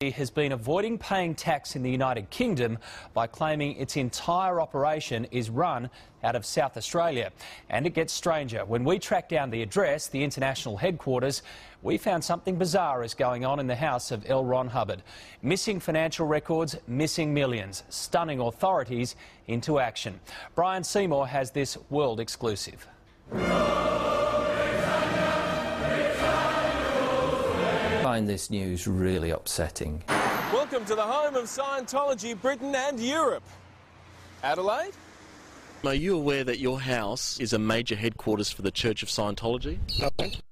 Has been avoiding paying tax in the United Kingdom by claiming its entire operation is run out of South Australia. And it gets stranger. When we tracked down the address, the international headquarters, we found something bizarre is going on in the house of L. Ron Hubbard. Missing financial records, missing millions, stunning authorities into action. Bryan Seymour has this world exclusive. I find this news really upsetting. Welcome to the home of Scientology, Britain and Europe. Adelaide? Are you aware that your house is a major headquarters for the Church of Scientology?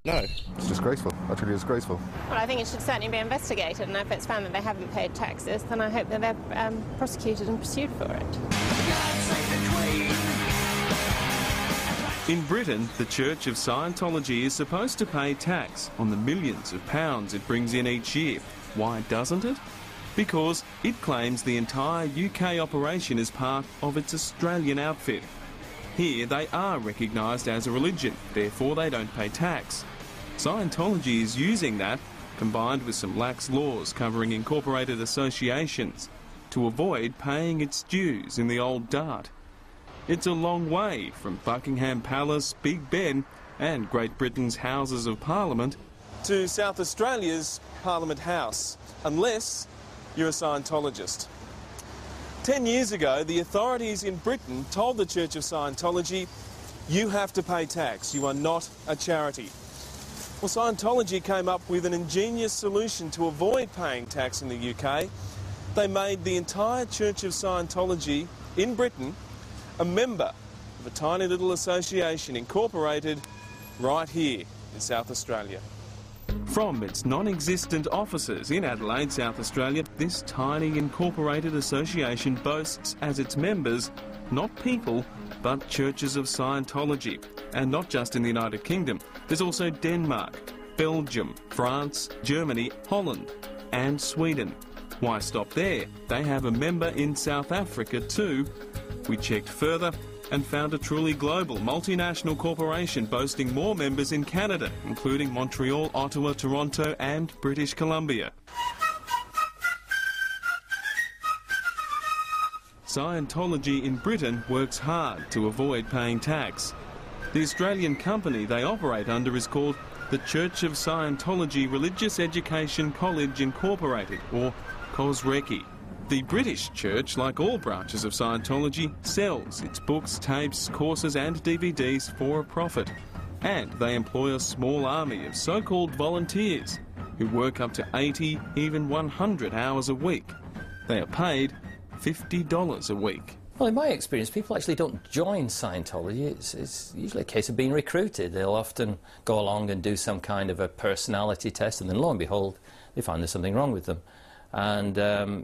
No. It's disgraceful, utterly disgraceful. Well, I think it should certainly be investigated, and if it's found that they haven't paid taxes, then I hope that they're prosecuted and pursued for it. In Britain, the Church of Scientology is supposed to pay tax on the millions of pounds it brings in each year. Why doesn't it? Because it claims the entire UK operation is part of its Australian outfit. Here they are recognised as a religion, therefore they don't pay tax. Scientology is using that, combined with some lax laws covering incorporated associations, to avoid paying its dues in the old dart. It's a long way from Buckingham Palace, Big Ben and Great Britain's Houses of Parliament to South Australia's Parliament House, unless you're a Scientologist. 10 years ago, the authorities in Britain told the Church of Scientology, you have to pay tax, you are not a charity. Well, Scientology came up with an ingenious solution to avoid paying tax in the UK. They made the entire Church of Scientology in Britain a member of a tiny little association incorporated right here in South Australia. From its non-existent offices in Adelaide, South Australia, this tiny incorporated association boasts as its members not people, but churches of Scientology. And not just in the United Kingdom. There's also Denmark, Belgium, France, Germany, Holland and Sweden. Why stop there? They have a member in South Africa too. We checked further and found a truly global multinational corporation boasting more members in Canada, including Montreal, Ottawa, Toronto and British Columbia. Scientology in Britain works hard to avoid paying tax. The Australian company they operate under is called the Church of Scientology Religious Education College Incorporated, or COSRECI. The British Church, like all branches of Scientology, sells its books, tapes, courses and DVDs for a profit. And they employ a small army of so-called volunteers who work up to 80, even 100 hours a week. They are paid $50 a week. Well, in my experience, people actually don't join Scientology. It's usually a case of being recruited. They'll often go along and do some kind of a personality test, and then lo and behold, they find there's something wrong with them. And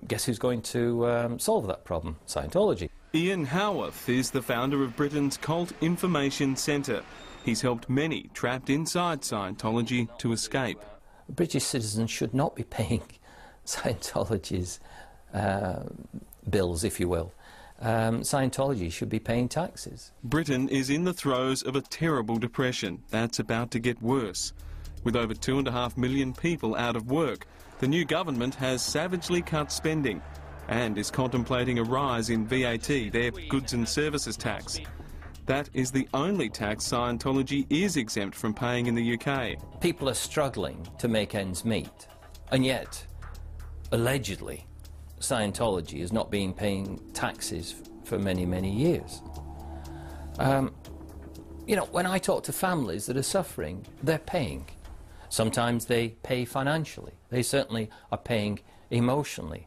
guess who's going to solve that problem? Scientology. Ian Howarth is the founder of Britain's Cult Information Centre. He's helped many trapped inside Scientology to escape. British citizens should not be paying Scientology's bills, if you will. Scientology should be paying taxes. Britain is in the throes of a terrible depression that's about to get worse. With over 2.5 million people out of work, the new government has savagely cut spending and is contemplating a rise in VAT, their goods and services tax. That is the only tax Scientology is exempt from paying in the UK. People are struggling to make ends meet, and yet, allegedly, Scientology has not been paying taxes for many, many years. You know, when I talk to families that are suffering, they're paying. Sometimes they pay financially. They certainly are paying emotionally.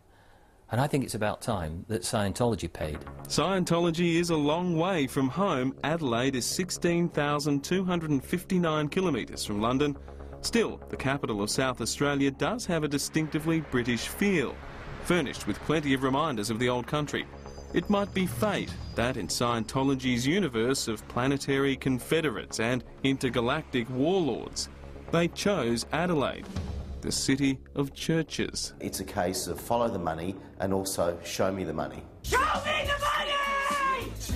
And I think it's about time that Scientology paid. Scientology is a long way from home. Adelaide is 16,259 kilometres from London. Still, the capital of South Australia does have a distinctively British feel, furnished with plenty of reminders of the old country. It might be fate that in Scientology's universe of planetary confederates and intergalactic warlords, they chose Adelaide, the city of churches. It's a case of follow the money and also show me the money. Show me the money!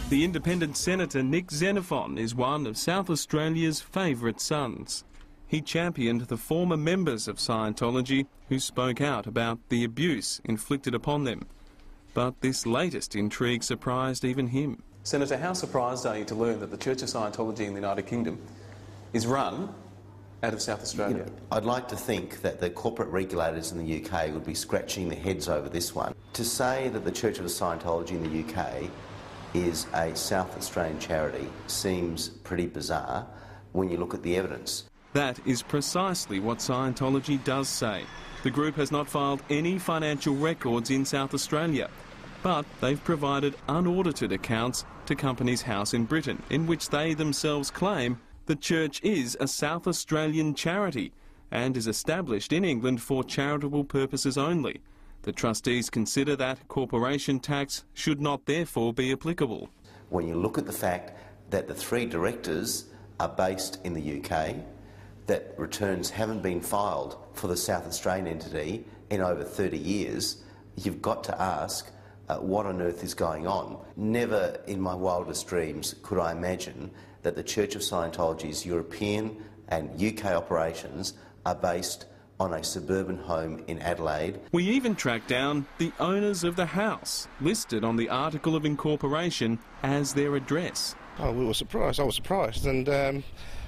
The independent senator Nick Xenophon is one of South Australia's favourite sons. he championed the former members of Scientology who spoke out about the abuse inflicted upon them. But this latest intrigue surprised even him. Senator, how surprised are you to learn that the Church of Scientology in the United Kingdom is run out of South Australia? You know, I'd like to think that the corporate regulators in the UK would be scratching their heads over this one. To say that the Church of Scientology in the UK is a South Australian charity seems pretty bizarre when you look at the evidence. That is precisely what Scientology does say. The group has not filed any financial records in South Australia, but they've provided unaudited accounts to Companies House in Britain, in which they themselves claim the church is a South Australian charity and is established in England for charitable purposes only. The trustees consider that corporation tax should not therefore be applicable. When you look at the fact that the 3 directors are based in the UK, that returns haven't been filed for the South Australian entity in over 30 years, you've got to ask what on earth is going on. Never in my wildest dreams could I imagine that the Church of Scientology's European and UK operations are based on a suburban home in Adelaide. We even tracked down the owners of the house, listed on the article of incorporation as their address. Oh, we were surprised. I was surprised and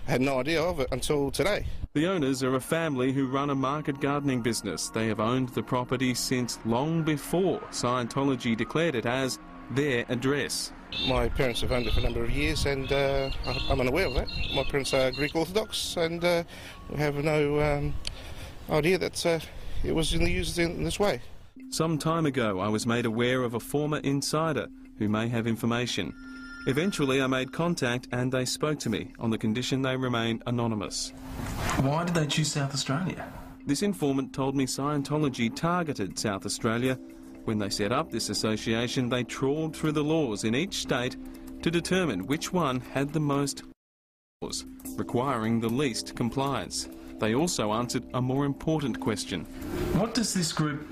had no idea of it until today. The owners are a family who run a market gardening business. They have owned the property since long before Scientology declared it as their address. My parents have owned it for a number of years and I'm unaware of that. My parents are Greek Orthodox and we have no idea that it was used in this way. Some time ago I was made aware of a former insider who may have information. Eventually I made contact and they spoke to me on the condition they remain anonymous. Why did they choose South Australia? This informant told me Scientology targeted South Australia. When they set up this association, they trawled through the laws in each state to determine which one had the most laws, requiring the least compliance. They also answered a more important question. What does this group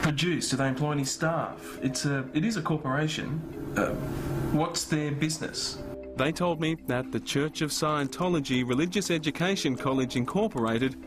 produce? Do they employ any staff? It is a corporation. What's their business? They told me that the Church of Scientology Religious Education College Incorporated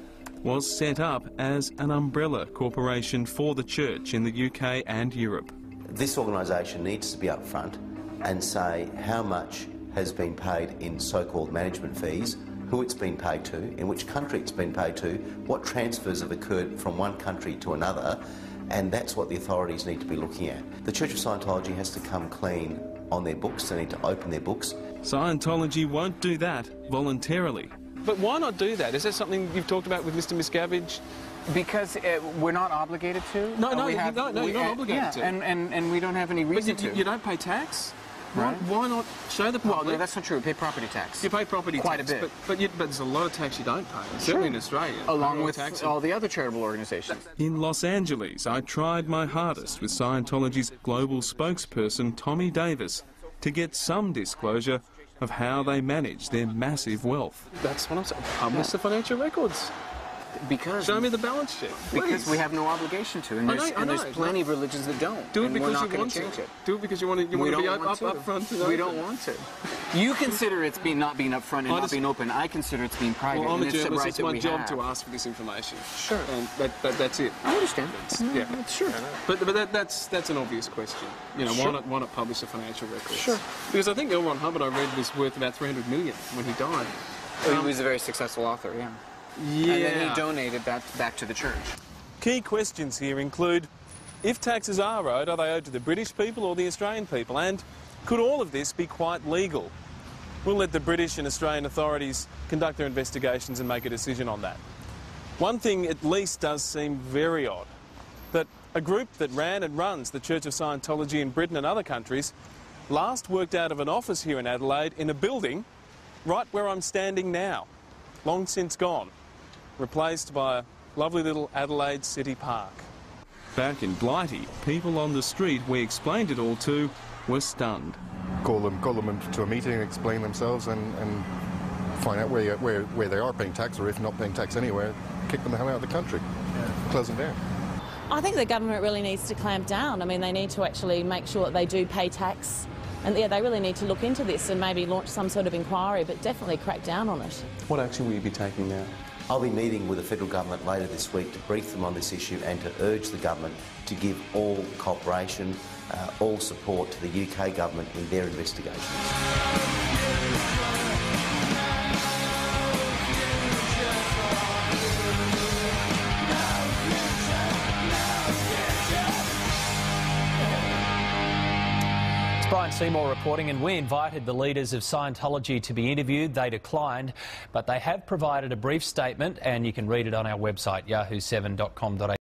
was set up as an umbrella corporation for the church in the UK and Europe. This organisation needs to be upfront and say how much has been paid in so-called management fees, who it's been paid to, in which country it's been paid to, what transfers have occurred from one country to another, and that's what the authorities need to be looking at. The Church of Scientology has to come clean on their books. They need to open their books. Scientology won't do that voluntarily. But why not do that? Is that something you've talked about with Mr. Miscavige? Because we're not obligated to. No, you're not obligated to. And we don't have any reason to. You don't pay tax? Right. Why not show the public? Well, that's not true. We pay property tax. You pay property quite tax. a bit. But there's a lot of tax you don't pay, certainly in Australia. Along with all the other charitable organisations. In Los Angeles, I tried my hardest with Scientology's global spokesperson, Tommy Davis, to get some disclosure of how they manage their massive wealth. That's what I'm saying. Publish the financial records. Because show me the balance sheet. Because we have no obligation to, and there's plenty of religions that don't. Do it because we're not you want to. Change it. Do it because you want to. You want to be up front. We don't want to. You consider it's not being upfront and not being open. I consider it's being private. Well, I'm a journalist. It's my job to ask for this information. Sure. And that's it. I understand. Yeah. Sure. But that's an obvious question. You know, why not publish the financial records? Sure. Because I think L. Ron Hubbard, I read, was worth about $300 million when he died. He was a very successful author. Yeah. Yeah. And then he donated that back to the church. Key questions here include, if taxes are owed, are they owed to the British people or the Australian people? And could all of this be quite legal? We'll let the British and Australian authorities conduct their investigations and make a decision on that. One thing at least does seem very odd, that a group that ran and runs the Church of Scientology in Britain and other countries last worked out of an office here in Adelaide in a building right where I'm standing now, long since gone, replaced by a lovely little Adelaide City Park. Back in Blighty, people on the street we explained it all to were stunned. Call them into a meeting and explain themselves and find out where they are paying tax, or if not paying tax anywhere, kick them the hell out of the country, close them down. I think the government really needs to clamp down. I mean, they need to actually make sure that they do pay tax And yeah, they really need to look into this and maybe launch some sort of inquiry, but definitely crack down on it. What action will you be taking now? I'll be meeting with the federal government later this week to brief them on this issue and to urge the government to give all cooperation, all support to the UK government in their investigations. Bryan Seymour reporting, and we invited the leaders of Scientology to be interviewed. They declined, but they have provided a brief statement, and you can read it on our website, yahoo7.com.au.